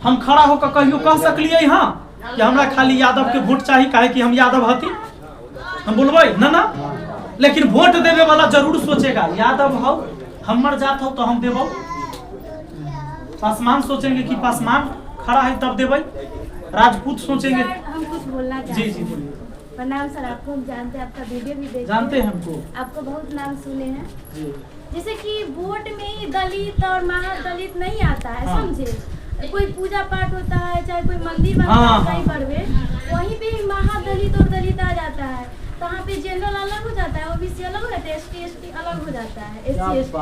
हम खड़ा होकर कहियो कह सकलिए हाँ कि हमरा खाली यादव के वोट चाहिए, काहे कि हम यादव हती, हम बोलबे ना ना। लेकिन वोट देवे वाला जरूर सोचेगा यादव हो, हमर जात हो तो हम देबो। पासवान सोचेंगे कि पासवान खड़ा है तब देवे। राजपूत सोचेंगे। हम कुछ बोलना चाहते हैं। जी बोलिए। प्रणाम सर, आपको हम जानते हैं, आपका वीडियो भी देखते हैं। जानते हैं हमको, आपको बहुत नाम सुने हैं। जी। जैसे कि वोट में ही दलित और महादलित नहीं आता है, हाँ। समझे। कोई पूजा पाठ होता है, चाहे कोई मंदिर बनता है, कहीं बड़वे, वहीं पे महादलित और दलित आ जाता है। तो वहाँ पे जनरल अलग हो जाता है, ओबीसी अलग हो जाता है, एसटी अलग हो जाता है, SC ST।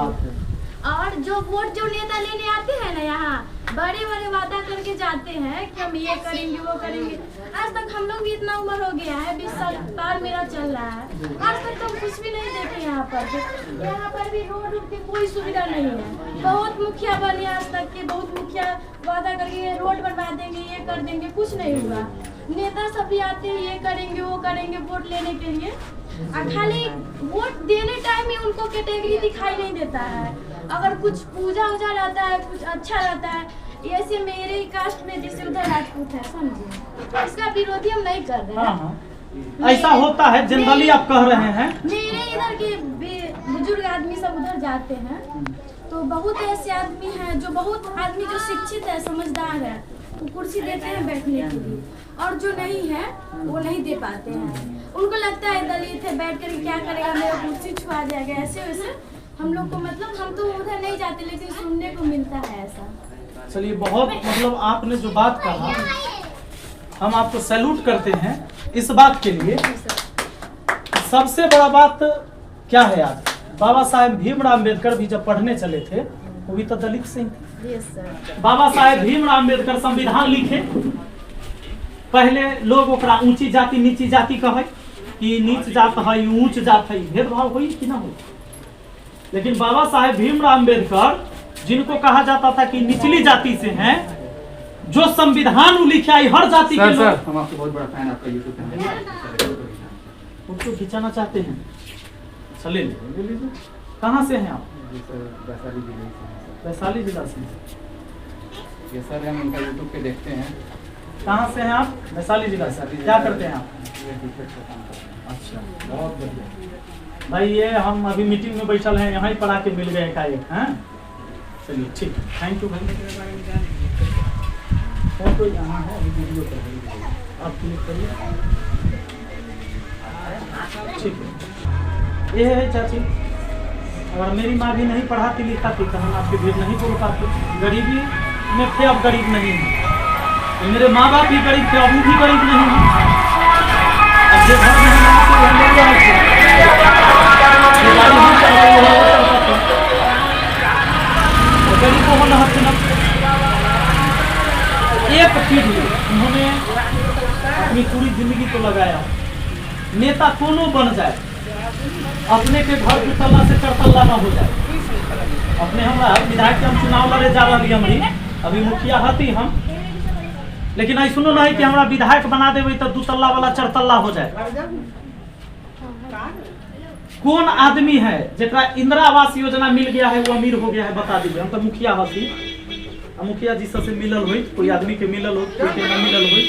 और जो वोट जो नेता लेने आते हैं ना, यहाँ बड़े बड़े वादा करके जाते हैं कि हम ये करेंगे वो करेंगे। आज तक हम लोग भी इतना उम्र हो गया है, 20 साल पार मेरा चल रहा है, आज तक तो कुछ भी नहीं देखे यहाँ पर। यहाँ पर भी रोड की कोई सुविधा नहीं है। बहुत मुखिया बने आज तक के, बहुत मुखिया वादा करके रोड बनवा देंगे, ये कर देंगे, कुछ नहीं हुआ। नेता सब भी आते हैं, ये करेंगे वो करेंगे वोट लेने के लिए, और खाली वोट देने टाइम में उनको कैटेगरी दिखाई नहीं देता है। अगर कुछ पूजा उजा रहता है, कुछ अच्छा रहता है, ऐसे मेरे ही कास्ट में जैसे उधर राजपूत है, समझे, इसका विरोधी हम नहीं कर रहे हैं। ऐसा होता है जनरली, आप कह रहे हैं। मेरे इधर के बुजुर्ग आदमी सब उधर जाते हैं, तो बहुत ऐसे आदमी हैं जो बहुत आदमी जो शिक्षित है, समझदार है, वो कुर्सी देते हैं बैठने के लिए, और जो नहीं है वो नहीं दे पाते हैं। उनको लगता है दलित है, बैठ कर क्या करेगा, मेरा कुर्सी छुआ जाएगा, ऐसे वैसे। हम लोग को मतलब हम तो उधर नहीं जाते, लेकिन सुनने को मिलता है ऐसा। चलिए, बहुत मतलब आपने जो बात कहा, हम आपको सैल्यूट करते हैं इस बात के लिए। सबसे बड़ा बात क्या है, आज बाबा साहेब भीमराव अम्बेडकर भी जब पढ़ने चले थे, वो भी तो दलित से ही थे। बाबा साहेब भीमराव अम्बेडकर संविधान लिखे, पहले लोग ओकरा ऊंची जाति नीची जाति कहे कि नीच जात है ऊंच जात है, भेदभाव हुई कि ना हुई। लेकिन बाबा साहेब भीमराव अम्बेडकर, जिनको कहा जाता था कि निचली जाति से हैं, जो संविधान लिखा है हर जाति के लोग। हम आपके बहुत बड़ा फैन, आपका यूट्यूब चैनल उसको खिंचाना चाहते हैं, चले लीजिए। कहाँ से हैं आप? वैशाली जिला से। ये सर हम इनका यूट्यूब पे देखते हैं। कहाँ से हैं आप? वैशाली जिला से। क्या करते हैं आप? अच्छा, बहुत बढ़िया भाई। ये हम अभी मीटिंग में बैठल हैं, यहाँ ही पढ़ा के मिल गए एकाएक। हैं, चलिए ठीक, थैंक यू भाई। फोटो यहाँ है, अभी वीडियो कर रही है, आप क्लिक करिए। ठीक है, ये है चाची। अगर मेरी माँ भी नहीं पढ़ाती लिखाती तो हम आपके भीड़ नहीं बोल पाते। गरीबी में थे, अब गरीब नहीं है। मेरे माँ बाप भी गरीब थे, अब भी गरीब नहीं है। अब जो घर में हम आते हैं, लोग आते हैं, गाड़ी भी चल रही है, गरीब को होना है ना। एक पीढ़ी उन्होंने अपनी पूरी जिंदगी को लगाया, नेता कोनो बन जाए, अपने के घर की तल्ला से चरतल्ला ना हो जाए। अपने हमरा विधायक के हम चुनाव लड़े जा रही हमारी, अभी मुखिया हती हम, लेकिन ऐसा नहीं कि हमरा विधायक बना देवे तो दू तल्ला वाला चरतल्ला हो जाए। कौन आदमी है जरा इंदिरा आवास योजना मिल गया है वो अमीर हो गया है, बता दीजिए। हम तो मुखिया हती, मुखिया जी से मिलल हुई, कोई आदमी के मिलल हो, कोई के ना मिलल हुई।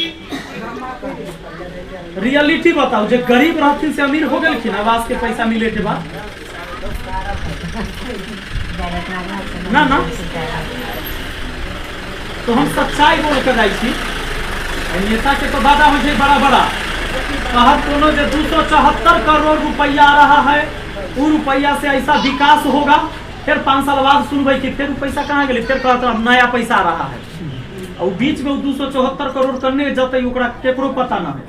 रियलिटी बताओ, जो गरीब रहती से अमीर हो गए आवास के पैसा मिले के बाद ना ना। तो हम सच्चाई बोल कर जाए छी। नेता के तो वादा हो बड़ा बड़ा, कहत कोनो जो 274 करोड़ रुपया आ रहा है, वो रुपया से ऐसा विकास होगा। फिर 5 साल बाद सुनबे कि फिर पैसा कहाँ गए, फिर कहते नया पैसा आ रहा है, और बीच में 274 करोड़ करने जते ओकरा केकरो पता ना है।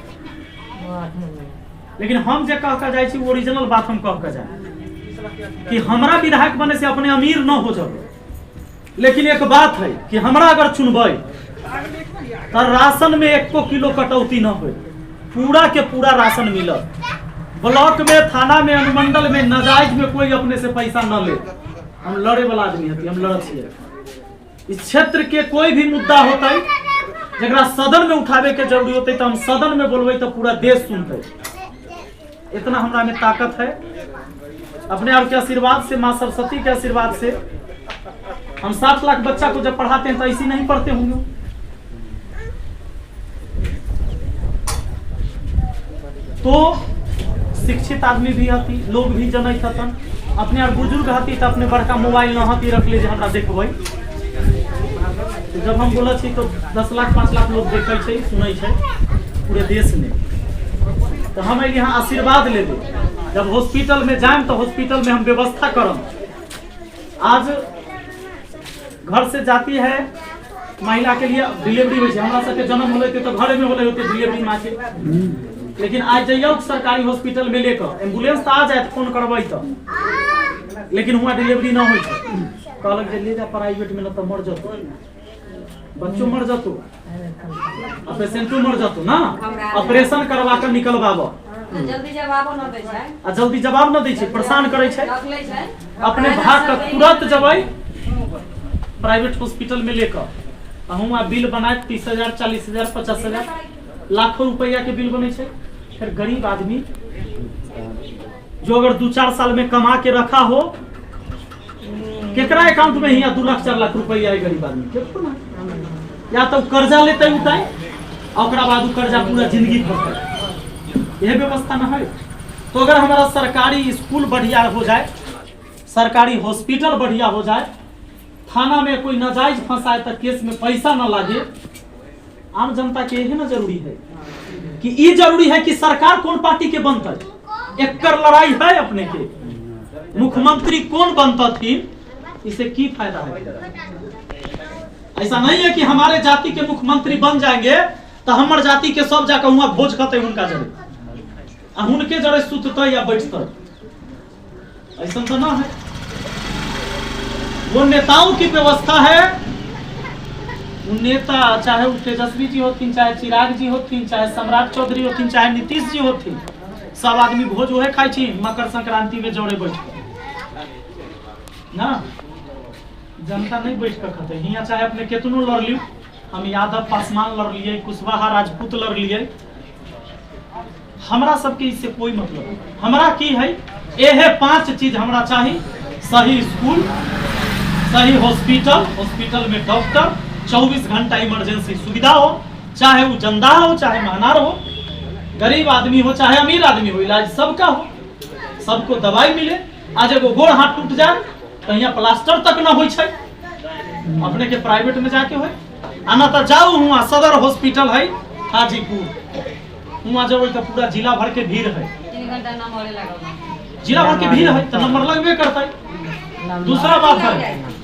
लेकिन हम जे कह के जाए छी, ओरिजिनल बात हम कह के जाए कि हमरा विधायक बने से अपने अमीर न हो जाए। लेकिन एक बात है कि हमरा अगर चुनबे तो राशन में 1 किलो कटौती न हो, पूरा के पूरा राशन मिलत। ब्लॉक में, थाना में, अनुमंडल में नाजायज में कोई अपने से पैसा न ले। हम लड़े वाला आदमी हती, हम लड़त छिए। इस क्षेत्र के कोई भी मुद्दा होता है जरा सदन में उठावे के जरूरी होते तो हम सदन में बोलबे तो पूरा देश सुनते। इतना हमरा में ताकत है। अपने आप के आशीर्वाद से, माँ सरस्वती के आशीर्वाद से हम 7 लाख बच्चा को जब पढ़ाते हैं तो ऐसी नहीं पढ़ते होंगे। तो शिक्षित आदमी भी हती, लोग भी जनैत हतन, अपने और बुजुर्ग हती तो अपने बड़का मोबाइल न हती रख ले जे हमरा देखबै। तो जब हम बोला छी तो 10 लाख 5 लाख लोग देखे छै सुनै छै पूरे देश में। तो हम यहाँ आशीर्वाद लेबे, जब हॉस्पिटल में जाएम तो हॉस्पिटल में हम व्यवस्था करम। आज घर से जाती है महिला के लिए डिलीवरी हो, हमारा सबके जन्म होले तो घर में होले होते डिलीवरी माँ के, लेकिन आज जाइयो सरकारी हॉस्पिटल में लेकर एम्बुलेंस तो आ जाए फोन करबै तो, लेकिन हुआ डिलीवरी ना हो, कहलक जे ले जा प्राइवेट में, न तो मर जतो, बच्चों मर जतो, पेशेंटो मर जतो ना, ऑपरेशन करवा कर निकलबाबो, जल्दी जवाब न दै छै, आ जल्दी जवाब न दै छै, परेशान करै छै, अपने भाग के तुरंत जबै प्राइवेट हॉस्पिटल में लेकर। हुआ बिल बनाए 30,000 40,000 50,000 लाखों रुपया के बिल बने छै। फिर गरीब आदमी जो अगर 2-4 साल में कमा के रखा हो, केकरा अकाउंट में ही 2 लाख 4 लाख रुपया है गरीब आदमी के, या तो कर्जा लेते उठाए और बाद कर्जा पूरा जिंदगी भरते, यह व्यवस्था न है। तो अगर हमारा सरकारी स्कूल बढ़िया हो जाए, सरकारी हॉस्पिटल बढ़िया हो जाए, थाना में कोई नाजायज फंसाए तो केस में पैसा न लागे, आम जनता के यही ना जरूरी है कि ये जरूरी है कि सरकार कौन पार्टी के बनता है, एक लड़ाई है अपने के, मुख्यमंत्री कौन बनता थी, इसे की फायदा है। ऐसा नहीं है कि हमारे जाति के मुख्यमंत्री बन जाएंगे तो हमारे जाति के सब जाकर वहां भोज खाते उनका जरे, उनके जरे सुतते या बैठते, ऐसा तो ना है। वो नेताओं की व्यवस्था है, नेता चाहे वो तेजस्वी जी होती, चाहे चिराग जी होती, चाहे सम्राट चौधरी होती, चाहे नीतीश जी होती, सब आदमी भोज वह खाई छी मकर संक्रांति में जोड़े बैठ ना, जनता नहीं बैठ कर खाते हियाँ, चाहे अपने केतनो लड़ लियो, हम यादव पासवान लड़ लिए, कुशवाहा राजपूत लड़ लिए, हमरा सबके इससे कोई मतलब नहीं। हमरा की है, ये है 5 चीज हमरा चाहिए, सही स्कूल, सही हॉस्पिटल, हॉस्पिटल में डॉक्टर, 24 घंटा इमरजेंसी सुविधा हो, चाहे वो जंदा हो चाहे महनार हो, गरीब आदमी हो चाहे अमीर आदमी हो, इलाज सबका हो, सबको दवाई मिले। आज एगो गोड़ हाथ टूट जाए तो यहाँ प्लास्टर तक ना हो, अपने के प्राइवेट में जाके हो, आना तो जाओ हुआ सदर हॉस्पिटल है हाजीपुर, वहाँ जब तो पूरा जिला भर के भीड़ है, 3 घंटा नंबर लगा, जिला भर के भीड़ है तो नंबर लगबे करता है। दूसरा बात है,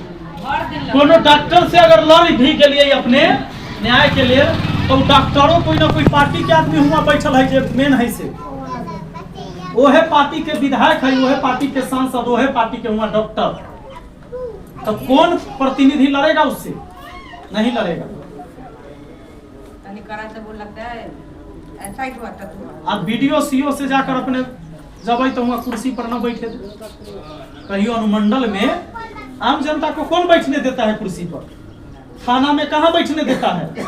कोनो डॉक्टर से अगर लड़ भी के लिए अपने न्याय के लिए, तो डॉक्टरों कोई ना कोई पार्टी के आदमी हुआ बैठल है, जो मेन है से ओहे पार्टी के विधायक है, ओहे पार्टी के सांसद, ओहे पार्टी के हुआ डॉक्टर, तो कौन प्रतिनिधि लड़ेगा उससे? नहीं लड़ेगा। ऐसा ही हुआ था। अब वीडियो सीओ से जाकर अपने जब तो वहाँ कुर्सी पर न बैठे, कहीं अनुमंडल में आम जनता को कौन बैठने देता है कुर्सी पर? थाना में कहाँ बैठने देता है?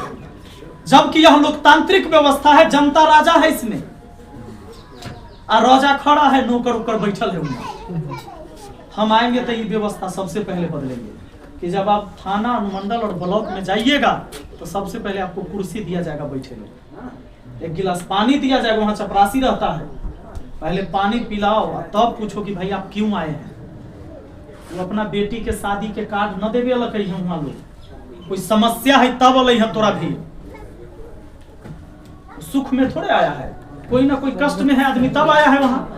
जबकि यह लोकतांत्रिक व्यवस्था है, जनता राजा है इसमें, और राजा खड़ा है, नौकर उकर बैठल है उनमें। हम आएंगे तो ये व्यवस्था सबसे पहले बदलेंगे कि जब आप थाना, अनुमंडल और ब्लॉक में जाइएगा तो सबसे पहले आपको कुर्सी दिया जाएगा बैठेगा, एक गिलास पानी दिया जाएगा, वहाँ चपरासी रहता है, पहले पानी पिलाओ तब पूछो कि भाई आप क्यों आए हैं। वो अपना बेटी के शादी के कार्ड न देवे लगे हैं, वहाँ लोग कोई समस्या है तब अल है, तोरा भी सुख में थोड़े आया है, कोई ना कोई कष्ट में है आदमी तब आया है वहाँ।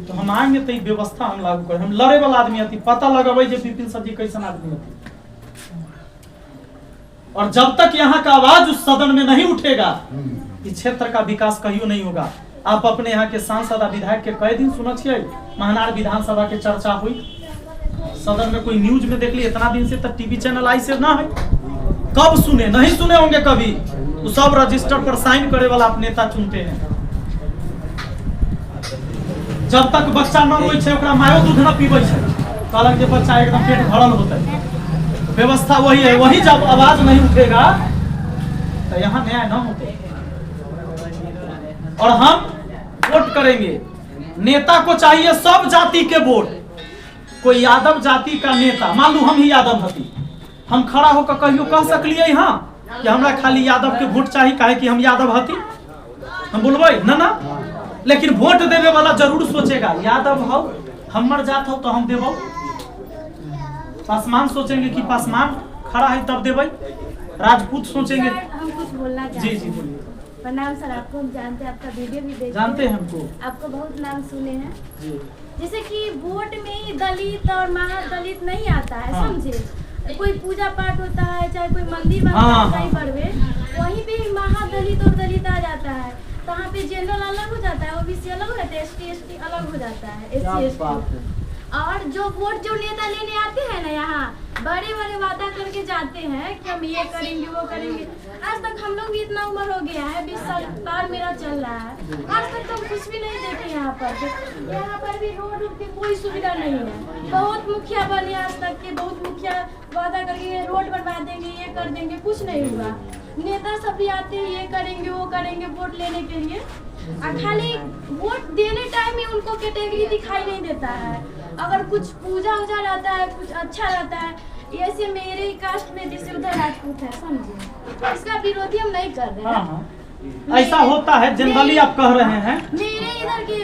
तो हम आएंगे तो व्यवस्था हम लागू करें, हम लड़े वाला आदमी आती, पता लगावे जे विपिन सर जी कैसन आदमी होती, और जब तक यहाँ का आवाज उस सदन में नहीं उठेगा, इस क्षेत्र का विकास कहीं नहीं होगा। आप अपने यहाँ के सांसद विधायक के कई दिन सुना छिए, महनार विधानसभा के चर्चा हुई, सदन में कोई न्यूज में देख ली, इतना दिन से तक टीवी चैनल आई से ना है, कब सुने? नहीं सुने होंगे कभी। वो सब रजिस्टर पर साइन करे वाला आप नेता चुनते हैं। जब तक बच्चा न हो ओकरा मायो दूध न पीबे छै, कहलक जे बच्चा एकदम पेट भरल होता, व्यवस्था वही है। वही जब आवाज नहीं उठेगा तो यहाँ न्याय न होते। और हम वोट करेंगे, नेता को चाहिए सब जाति के वोट। कोई यादव जाति का नेता, मान लू हम ही यादव हती, हम खड़ा होकर कहियो कह सकलिए यहाँ कि हमरा खाली यादव के वोट चाहिए, काहे कि हम यादव हती? हम बोलबे ना ना, लेकिन वोट देवे वाला जरूर सोचेगा यादव हो हमर जात हो तो हम देबो। पासवान सोचेंगे कि पासवान खड़ा है तब देबै। राजपूत सोचेंगे। हम कुछ बोलना चाहते जी हैं। जी बोलिए। प्रणाम सर, आपको हम जानते हैं, आपका वीडियो भी देखते जानते हैं हमको आपको बहुत नाम सुने हैं। जी। जैसे कि वोट में ही दलित और महादलित नहीं आता है, हाँ। समझे। कोई पूजा पाठ होता है, चाहे कोई मंदिर बनता हाँ, है कहीं हाँ। पर भी, वहीं पे ही महादलित और दलित आ जाता है। तो वहाँ पे जनरल अलग हो जाता है, ओबीसी अलग हो जाता है, एसटी अलग हो जाता है, क्या एससी बात एसटी। है। और जो वोट जो नेता लेने आते हैं ना, यहाँ बड़े बड़े वादा करके जाते हैं कि हम ये करेंगे वो करेंगे। आज तक हम लोग भी इतना उम्र हो गया है, 20 साल मेरा चल रहा है, आज तक तो कुछ भी नहीं देखे यहाँ पर। यहाँ पर भी रोड की कोई सुविधा नहीं है। बहुत मुखिया बने आज तक के, बहुत मुखिया वादा करके रोड बनवा देंगे, ये कर देंगे, कुछ नहीं हुआ। नेता सब भी आते हैं, ये करेंगे वो करेंगे वोट लेने के लिए, और खाली वोट देने टाइम में उनको कैटेगरी दिखाई नहीं देता है। अगर कुछ पूजा उजा रहता है, कुछ अच्छा रहता है, ऐसे मेरे कास्ट में जैसे उधर राजपूत है, समझे, इसका विरोधी हम नहीं कर रहे हाँ, हैं। हाँ। ऐसा होता है जनरली आप कह रहे हैं। मेरे इधर के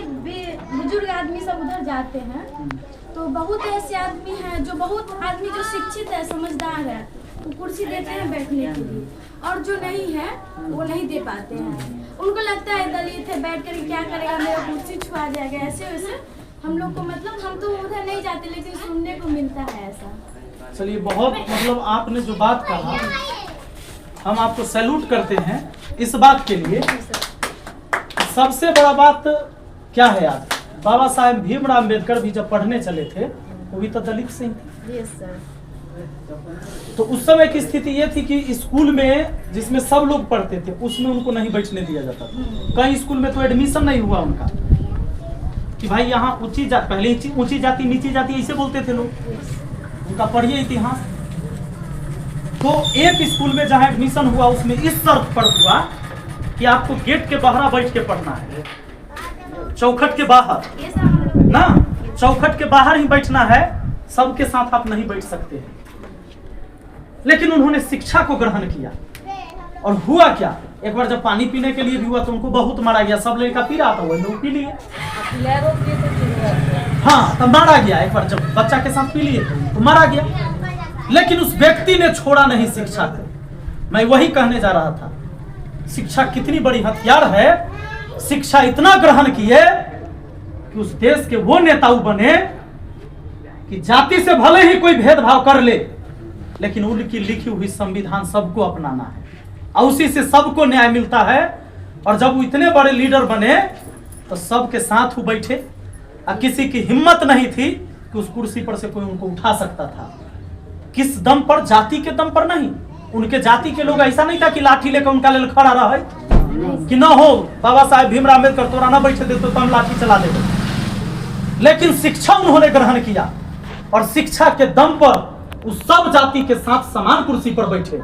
बुजुर्ग आदमी सब उधर जाते हैं, तो बहुत ऐसे आदमी हैं जो बहुत आदमी जो शिक्षित है, समझदार है, वो कुर्सी देते हैं बैठने के लिए, और जो नहीं है वो नहीं दे पाते हैं। उनको लगता है दलित है, बैठ कर क्या करेगा, मेरा कुर्सी छुआ जाएगा, ऐसे वैसे हम लोग को, मतलब हम तो उधर नहीं जाते, लेकिन सुनने को मिलता है ऐसा। चलिए, बहुत मतलब आपने जो बात कहा हम आपको सैल्यूट करते हैं इस बात के लिए। सबसे बड़ा बात क्या है, आज बाबा साहेब भीमराव अम्बेडकर भी जब पढ़ने चले थे, वो भी तो दलित से ही थे। Yes sir. तो उस समय की स्थिति ये थी कि स्कूल में जिसमें सब लोग पढ़ते थे उसमें उनको नहीं बैठने दिया जाता था। कई स्कूल में तो एडमिशन नहीं हुआ उनका, कि भाई यहाँ ऊंची जाति, पहले ऊंची जाति नीची जाति ऐसे बोलते थे लोग। उनका पढ़िए इतिहास। तो एक स्कूल में जहाँ एडमिशन हुआ उसमें इस शर्त पर हुआ कि आपको गेट के बाहर बैठ के पढ़ना है, चौखट के बाहर ये सब हम लोग ना, चौखट के बाहर ही बैठना है, सबके साथ आप नहीं बैठ सकते हैं। लेकिन उन्होंने शिक्षा को ग्रहण किया, और हुआ क्या, एक बार जब पानी पीने के लिए भी हुआ तो उनको बहुत मारा गया। सब लड़का पी रहा था, वो लोग पी लिए। हाँ, तब मारा गया। एक बार जब बच्चा के साथ पी लिए तो मारा गया, लेकिन उस व्यक्ति ने छोड़ा नहीं शिक्षा को। मैं वही कहने जा रहा था, शिक्षा कितनी बड़ी हथियार है। शिक्षा इतना ग्रहण किए कि उस देश के वो नेताओं बने कि जाति से भले ही कोई भेदभाव कर ले, लेकिन उनकी लिखी हुई संविधान सबको अपनाना है, और उसी से सबको न्याय मिलता है। और जब वो इतने बड़े लीडर बने तो सबके साथ वो बैठे, और किसी की हिम्मत नहीं थी कि उस कुर्सी पर से कोई उनको उठा सकता था। किस दम पर? जाति के दम पर नहीं। उनके जाति के लोग ऐसा नहीं था कि लाठी लेकर उनका लेल खड़ा रहा कि ना हो बाबा साहेब भीमराव अम्बेडकर तोरा ना बैठे देते तो हम लाठी चला देते। लेकिन शिक्षा उन्होंने ग्रहण किया, और शिक्षा के दम पर उस सब जाति के साथ समान कुर्सी पर बैठे।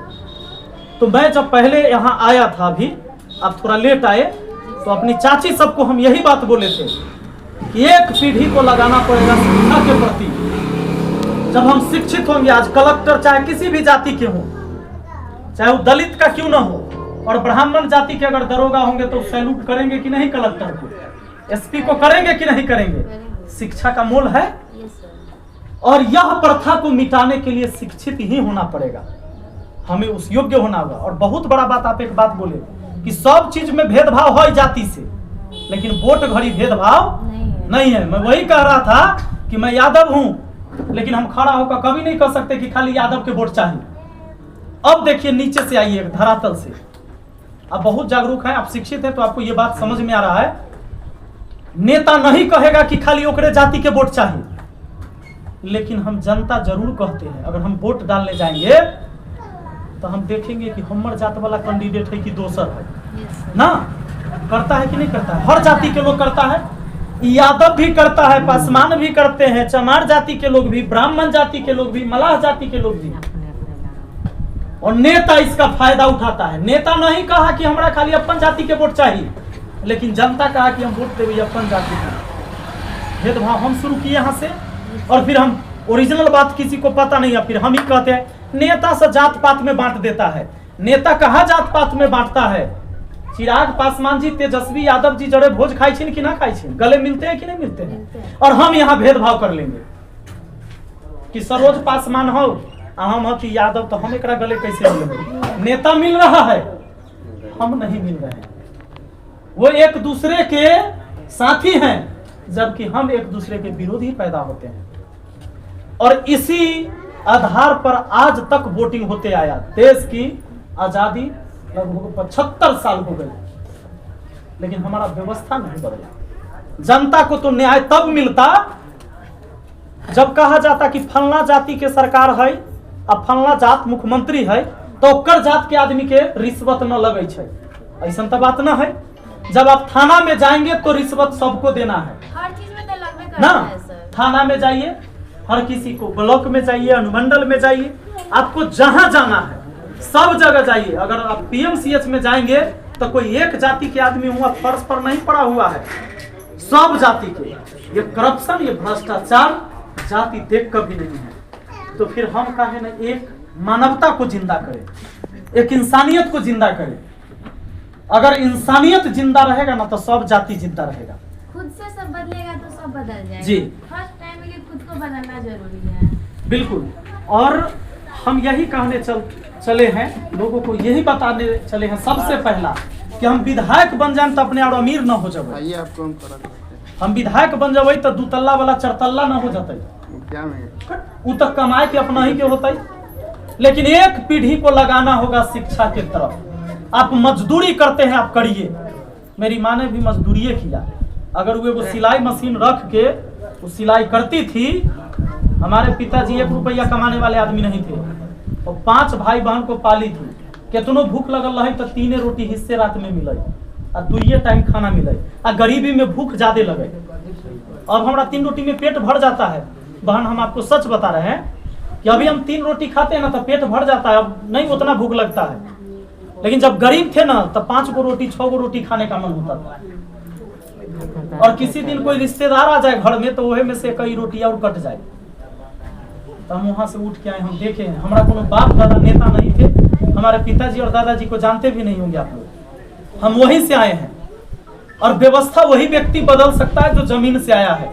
तो मैं जब पहले यहाँ आया था, अभी आप थोड़ा लेट आए, तो अपनी चाची सबको हम यही बात बोले थे कि एक पीढ़ी को लगाना पड़ेगा शिक्षा के प्रति। जब हम शिक्षित होंगे, आज कलेक्टर चाहे किसी भी जाति के हों, चाहे वो दलित का क्यों ना हो, और ब्राह्मण जाति के अगर दरोगा होंगे तो सैल्यूट करेंगे कि नहीं कलेक्टर को, एसपी को करेंगे कि नहीं करेंगे। शिक्षा का मोल है, और यह प्रथा को मिटाने के लिए शिक्षित ही होना पड़ेगा, हमें उस योग्य होना होगा। और बहुत बड़ा बात, आप एक बात बोले कि सब चीज में भेदभाव है जाति से, लेकिन वोट घड़ी भेदभाव नहीं है। मैं वही कह रहा था कि मैं यादव हूं, लेकिन हम खड़ा होकर कभी नहीं कह सकते कि खाली यादव के वोट चाहिए। अब देखिए, नीचे से आइए, धरातल से। आप बहुत जागरूक हैं, आप शिक्षित हैं, तो आपको ये बात समझ में आ रहा है। नेता नहीं कहेगा कि खाली ओकरे जाति के वोट चाहिए, लेकिन हम जनता जरूर कहते हैं। अगर हम वोट डालने जाएंगे तो हम देखेंगे कि हमर जात वाला कैंडिडेट है कि दोसर है ना। करता है कि नहीं करता है? हर जाति के लोग करता है, यादव भी करता है, पासवान भी करते हैं, चमार जाति के लोग भी, ब्राह्मण जाति के लोग भी, मलाह जाति के लोग भी। और नेता इसका फायदा उठाता है। नेता नहीं कहा कि हमरा खाली अपन जाति के वोट चाहिए, लेकिन जनता कहा कि हम वोट देंगे अपन जाति का। भेदभाव हम शुरू किए यहाँ से, और फिर हम ओरिजिनल बात किसी को पता नहीं है, फिर हम ही कहते हैं नेता से जात पात में बांट देता है। नेता कहाँ जात पात में बांटता है? चिराग पासवान जी, तेजस्वी यादव जी जड़े भोज खाई छिन कि ना खाई छिन? गले मिलते हैं कि नहीं मिलते हैं? और हम यहाँ भेदभाव कर लेंगे कि सरोज पासवान हो हम हो कि यादव, तो हम एकरा गले कैसे मिलेंगे? नेता मिल रहा है, हम नहीं मिल रहे हैं। वो एक दूसरे के साथी हैं, जबकि हम एक दूसरे के विरोधी पैदा होते हैं। और इसी आधार पर आज तक वोटिंग होते आया। देश की आजादी लगभग 75 साल हो गए, लेकिन हमारा व्यवस्था नहीं बदला। जनता को तो न्याय तब मिलता जब कहा जाता कि फलना जाति के सरकार है, अब फलना जात मुख्यमंत्री है, तो ओकर जात के आदमी के रिश्वत न लगे छे। ऐसा तो बात ना है। जब आप थाना में जाएंगे तो रिश्वत सबको देना है, हर चीज में तो लगभग ना? करता है सर। थाना में जाइए, हर किसी को, ब्लॉक में जाइए, अनुमंडल में जाइए, आपको जहां जाना है सब जगह जाइए। अगर आप पीएमसीएच में जाएंगे तो कोई एक जाति के आदमी हुआ फर्श पर नहीं पड़ा हुआ है, सब जाति के। ये करप्शन, ये भ्रष्टाचार जाति देख कभी नहीं है। तो फिर हम कहे ना, एक मानवता को जिंदा करें, एक इंसानियत को जिंदा करें। अगर इंसानियत जिंदा रहेगा ना तो सब जाति जिंदा रहेगा। खुद से सब बदलेगा तो सब बदल जाएगा। जी। फर्स्ट टाइम के खुद को बदलना जरूरी है। बिल्कुल। और हम यही कहने चले हैं, लोगों को यही बताने चले हैं सबसे पहला कि हम विधायक बन जाए तो अपने और अमीर न हो जाए। आइए आपको हम करा देते हम विधायक बन जाए तो 2 तल्ला वाला 4 तल्ला न हो जाते। हैं। क्या में वो तक कमाए के अपना ही के होता। लेकिन एक पीढ़ी को लगाना होगा शिक्षा की तरफ। आप मजदूरी करते हैं, आप करिए। मेरी माँ ने भी मजदूरी किया। अगर वो सिलाई मशीन रख के वो सिलाई करती थी, हमारे पिताजी 1 रुपया कमाने वाले आदमी नहीं थे और 5 भाई बहन को पाली थी। कितनो भूख लगल रही तो 3 रोटी हिस्से रात में मिले और 2 टाइम खाना मिले। आ गरीबी में भूख ज्यादा लगे। अब हमारा 3 रोटी में पेट भर जाता है। बहन, हम आपको सच बता रहे हैं कि अभी हम 3 रोटी खाते हैं ना तो पेट भर जाता है, अब नहीं उतना भूख लगता है। लेकिन जब गरीब थे ना तब 5 गो रोटी 6 गो रोटी खाने का मन होता था। और किसी दिन कोई रिश्तेदार आ जाए घर में तो वह में से कई रोटी और कट जाए। तो हम वहां से उठ के आए, हम देखे हैं। हमारा कोनो बाप दादा नेता नहीं थे, हमारे पिताजी और दादाजी को जानते भी नहीं होंगे आप लोग। हम वहीं से आए हैं और व्यवस्था वही व्यक्ति बदल सकता है जो जमीन से आया है।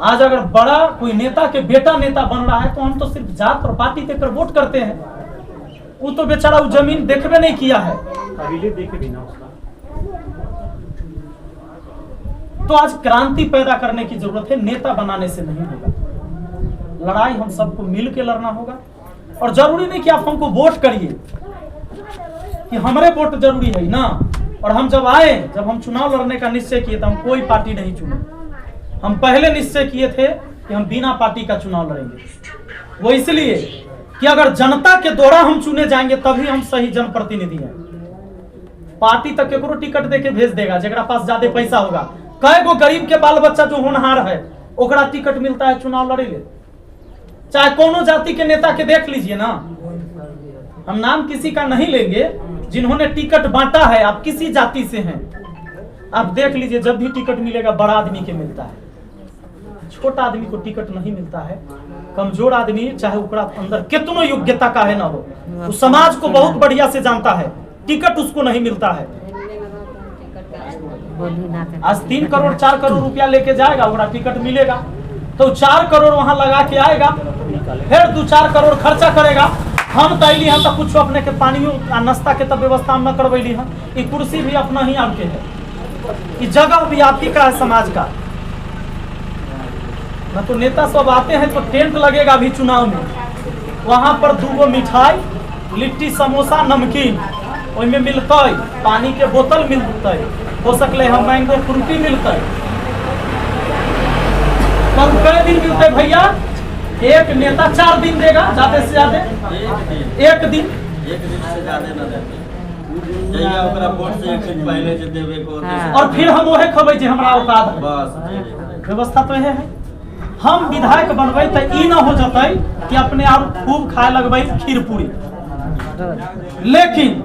आज अगर बड़ा कोई नेता के बेटा नेता बन रहा है तो हम तो सिर्फ जात और पार्टी देकर वोट करते हैं। वो तो बेचारा वो जमीन देखबे नहीं किया है, देखे भी ना उसका। तो आज क्रांति पैदा करने की जरूरत है, नेता बनाने से नहीं होगा। लड़ाई हम सबको मिल के लड़ना होगा। और जरूरी नहीं कि आप हमको वोट करिए कि हमारे वोट जरूरी है ना। और हम जब आए, जब हम चुनाव लड़ने का निश्चय किए तो हम कोई पार्टी नहीं चुने। हम पहले निश्चय किए थे कि हम बिना पार्टी का चुनाव लड़ेंगे। वो इसलिए कि अगर जनता के द्वारा हम चुने जाएंगे तभी हम सही जनप्रतिनिधि हैं। पार्टी तक केकरो टिकट देके भेज देगा जेकरा पास ज्यादा पैसा होगा। कई गो गरीब के बाल बच्चा जो होनहार है ओकरा टिकट मिलता है चुनाव लड़े ले। चाहे कोनो जाति के नेता के देख लीजिए ना, हम नाम किसी का नहीं लेंगे, जिन्होंने टिकट बांटा है आप किसी जाति से हैं, आप देख लीजिए जब भी टिकट मिलेगा बड़ा आदमी के मिलता है, छोटा आदमी को टिकट नहीं मिलता है। कमजोर आदमी चाहे ओकरा अंदर कितनो योग्यता का है ना हो, उस समाज को बहुत बढ़िया से जानता है, टिकट उसको नहीं मिलता है। आज 3 करोड़ 4 करोड़ रुपया लेके जाएगा, ओकरा टिकट मिलेगा तो 4 करोड़ वहां लगा के आएगा, फिर 2-4 करोड़ खर्चा करेगा। हम तैली हम तो कुछ अपने के पानी नाश्ता के तब व्यवस्था न करवैली हम। ये कुर्सी भी अपना ही आपके है, ये जगह भी आप ही का है समाज का। न तो नेता सब आते हैं तो टेंट लगेगा अभी चुनाव में, वहां पर 2 गो मिठाई, लिट्टी समोसा नमकीन ओइमे मिलता है, पानी के बोतल मिलता है, हो सकले हम मैंगो फ्रूटी मिलता है। कब कई दिन मिलते भैया? एक नेता 4 दिन देगा ज्यादा से ज्यादा, एक दिन से ज्यादा न देते। जइया ओकरा वोट से 1 दिन पहले से देवे को और फिर हम ओहे खबै जे हमरा औकात है। बस व्यवस्था तो यह है। हम विधायक बनबै त ई न हो जतै कि अपने आप खूब खाए लगबै खीर पूरी। लेकिन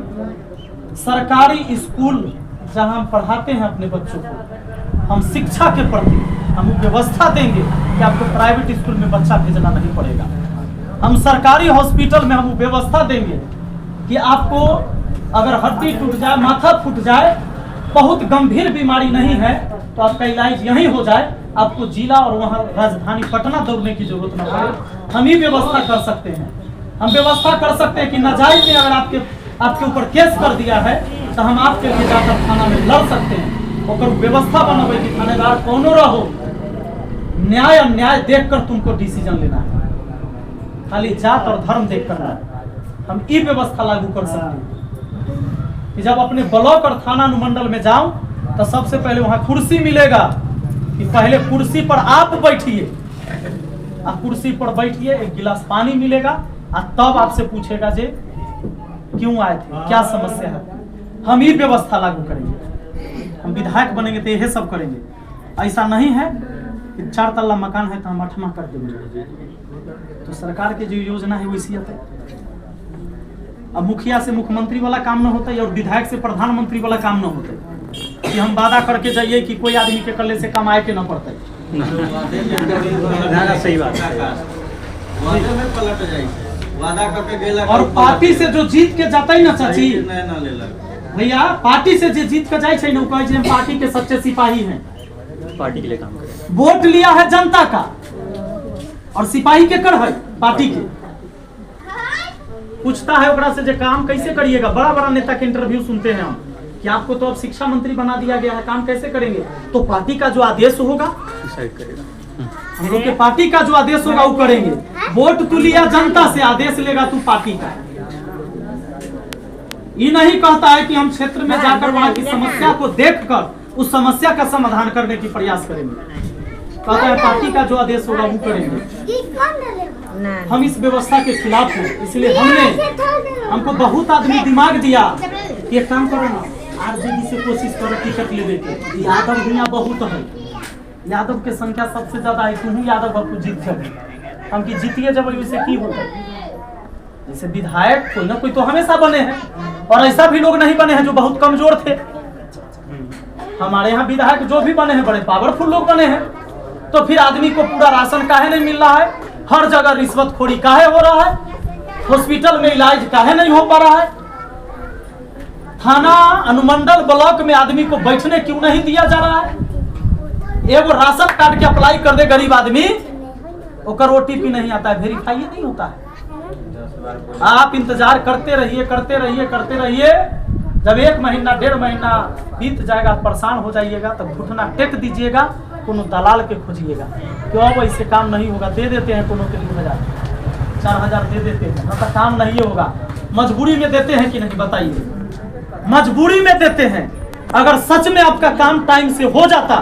सरकारी स्कूल जहां हम पढ़ाते हैं अपने बच्चों को, हम शिक्षा के प्रति हम व्यवस्था देंगे कि आपको प्राइवेट स्कूल में बच्चा भेजना नहीं पड़ेगा। हम सरकारी हॉस्पिटल में हम व्यवस्था देंगे कि आपको अगर हड्डी टूट जाए, माथा फूट जाए, बहुत गंभीर बीमारी नहीं है तो आपका इलाज यहीं हो जाए, आपको जिला और वहाँ राजधानी पटना दौड़ने की जरूरत न पड़े। हम ही व्यवस्था कर सकते हैं। हम व्यवस्था कर सकते हैं कि नाजायज में अगर आपके ऊपर केस कर दिया है तो हम आपके लिए जाकर थाना में लड़ सकते हैं। और व्यवस्था बनावे कि थानेदार कौनो रहो, न्याय अन्याय देखकर तुमको डिसीजन लेना है, खाली जात और धर्म देख कर है। हम ये व्यवस्था लागू कर सकते हैं कि जब अपने ब्लॉक और थाना अनुमंडल में जाओ तो सबसे पहले वहां कुर्सी मिलेगा कि पहले कुर्सी पर आप बैठिए, आप कुर्सी पर बैठिए, एक गिलास पानी मिलेगा और तब आपसे पूछेगा जे क्यों आए थे, क्या समस्या है। हम ये व्यवस्था लागू करेंगे। हम विधायक बनेंगे तो यही सब करेंगे। ऐसा नहीं है कि 4 तल्ला मकान है तो हम 8वां कर देंगे। तो सरकार की जो योजना है वैसी है। अब मुखिया से मुख्यमंत्री वाला काम न होता है और विधायक से प्रधानमंत्री वाला काम न होता है कि हम वादा करके जाइए कि कोई आदमी के कल्ले से कमाए के न पड़ता है। सही बात वादे में पलट जाए, वादा करके गेला और पार्टी से जो जीत के जाता ही ना चाची ना लेला भैया, पार्टी से जो जीत के जाए न कहे हम पार्टी के सच्चे सिपाही हैं, पार्टी के लिए काम करें। वोट लिया है जनता का और सिपाही के कर है पार्टी के। पूछता है ओकरा से जे काम कैसे करिएगा। बड़ा बड़ा नेता के इंटरव्यू सुनते हैं हम कि आपको तो अब शिक्षा मंत्री बना दिया गया है, काम कैसे करेंगे। तो पार्टी का जो आदेश होगा डिसाइड करेगा। हम लोग के पार्टी का जो आदेश होगा वो करेंगे। वोट तू लिया जनता से, आदेश लेगा तू पार्टी का। ये नहीं कहता है कि हम क्षेत्र में जाकर वहां की समस्या को देखकर उस समस्या का समाधान करने की प्रयास करेंगे। कहता है पार्टी का जो आदेश होगा वो करेंगे। हम इस व्यवस्था के खिलाफ हैं, इसलिए हमको बहुत आदमी दिमाग दिया कि एक काम करो ना, आरजेडी से कोशिश करो टिकट लेने की। यादव दुनिया बहुत है, यादव की संख्या सबसे ज्यादा है, तुम यादव आपको जीत जाए। हम की जीतिए जब वैसे की होगा। जैसे विधायक कोई ना कोई तो हमेशा बने हैं और ऐसा भी लोग नहीं बने हैं जो बहुत कमजोर थे। हमारे यहाँ विधायक जो भी बने हैं बड़े पावरफुल लोग बने हैं। तो फिर आदमी को पूरा राशन काहे नहीं मिल रहा है, हर जगह रिश्वतखोरी काहे हो रहा है, हॉस्पिटल में इलाज काहे नहीं हो पा रहा है, थाना अनुमंडल ब्लॉक में आदमी को बैठने क्यों नहीं दिया जा रहा है। एगो राशन कार्ड के अप्लाई कर दे गरीब आदमी, ओकर ओटीपी नहीं आता है, वेरीफाई नहीं होता है। आप इंतजार करते रहिए करते रहिए करते रहिए, जब 1 महीना 1.5 महीना बीत जाएगा, परेशान हो जाइएगा, तब घुटना टेक दीजिएगा, कोनो दलाल के खोजिएगा। क्यों अब ऐसे काम नहीं होगा, दे देते हैं कोनो के 3000 4000 दे देते हैं, मतलब काम नहीं होगा। मजबूरी में देते हैं कि नहीं बताइए, मजबूरी में देते हैं। अगर सच में आपका काम टाइम से हो जाता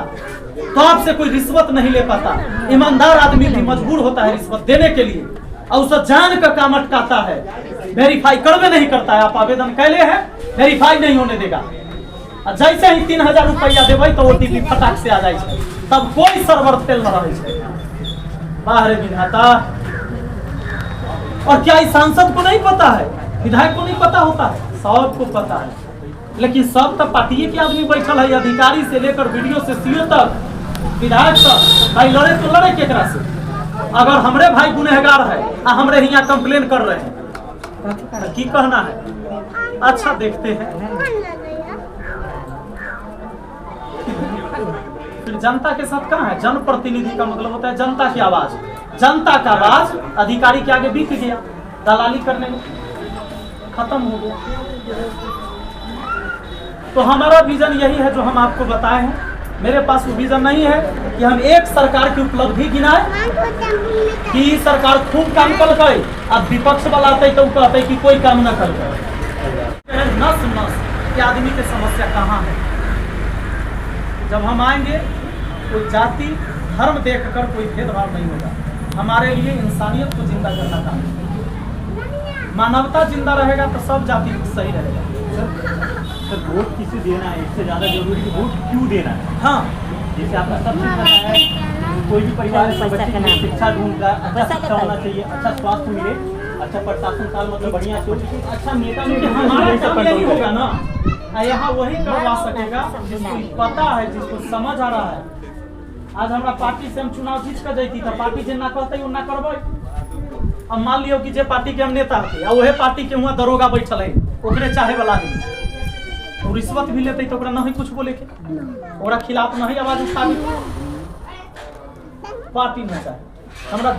तो आपसे कोई रिश्वत नहीं ले पाता। ईमानदार आदमी भी मजबूर होता है रिश्वत देने के लिए और उसे जान का काम अटकाता है, वेरीफाई करवे नहीं करता है। आप आवेदन कैले हैं, वेरीफाई नहीं होने देगा। जैसे ही 3000 रुपया देवे तो ओटीपी फटाक से आ जाए, तब कोई सर्वर फेल न रहे। बाहर विधाता। और क्या इस सांसद को नहीं पता है, विधायक को नहीं पता होता है, सबको पता है। लेकिन सब तक पार्टी के आदमी बैठल है, अधिकारी से लेकर वीडियो से सीओ तक, विधायक तक। भाई लड़े तो लड़े केकरा से। अगर हमरे भाई गुनहगार है आ हमरे यहाँ कंप्लेन कर रहे हैं तो की कहना है। अच्छा देखते हैं फिर जनता के साथ कहाँ है। जनप्रतिनिधि का मतलब होता है जनता की आवाज। जनता का आवाज अधिकारी के आगे बीत गया, दलाली करने में खत्म हो गया। तो हमारा विजन यही है जो हम आपको बताए हैं। मेरे पास वो विजन नहीं है कि हम एक सरकार की उपलब्धि गिनाए कि सरकार खूब काम कर गए, अब विपक्ष वाला आते तो कहते कि कोई काम न कर गए। नस नस के आदमी की समस्या कहाँ है। जब हम आएंगे कोई जाति धर्म देखकर कोई भेदभाव नहीं होगा। हमारे लिए इंसानियत को जिंदा करना काम है। मानवता जिंदा रहेगा तो सब जाति सही रहेगा। सर वोट किसे देना है, इससे ज़्यादा जरूरी है वोट क्यों देना है। हाँ, जैसे आपका सब शिक्षा है, कोई भी परिवार में बच्चे की शिक्षा ढूंढता है, अच्छा शिक्षा होना चाहिए, अच्छा स्वास्थ्य मिले, अच्छा प्रशासन साल मतलब बढ़िया सोच, अच्छा नेता क्योंकि हमारा काम यही होगा ना, यहाँ वही करवा सकेगा जिसको पता है, जिसको समझ आ रहा है। आज हमारा पार्टी से हम चुनाव जीत कर जाती तो पार्टी जे ना कहते ना करबे। अब मान लियो कि जे पार्टी के हम नेता थे आ वही पार्टी के वहाँ दरोगा बैठल है ओकरे चाहे वाला आदमी और रिश्वत भी लेते तो ओकरा नहीं कुछ बोले के ओकरा खिलाफ नहीं आवाज उठाबी पार्टी में चाहे हमरा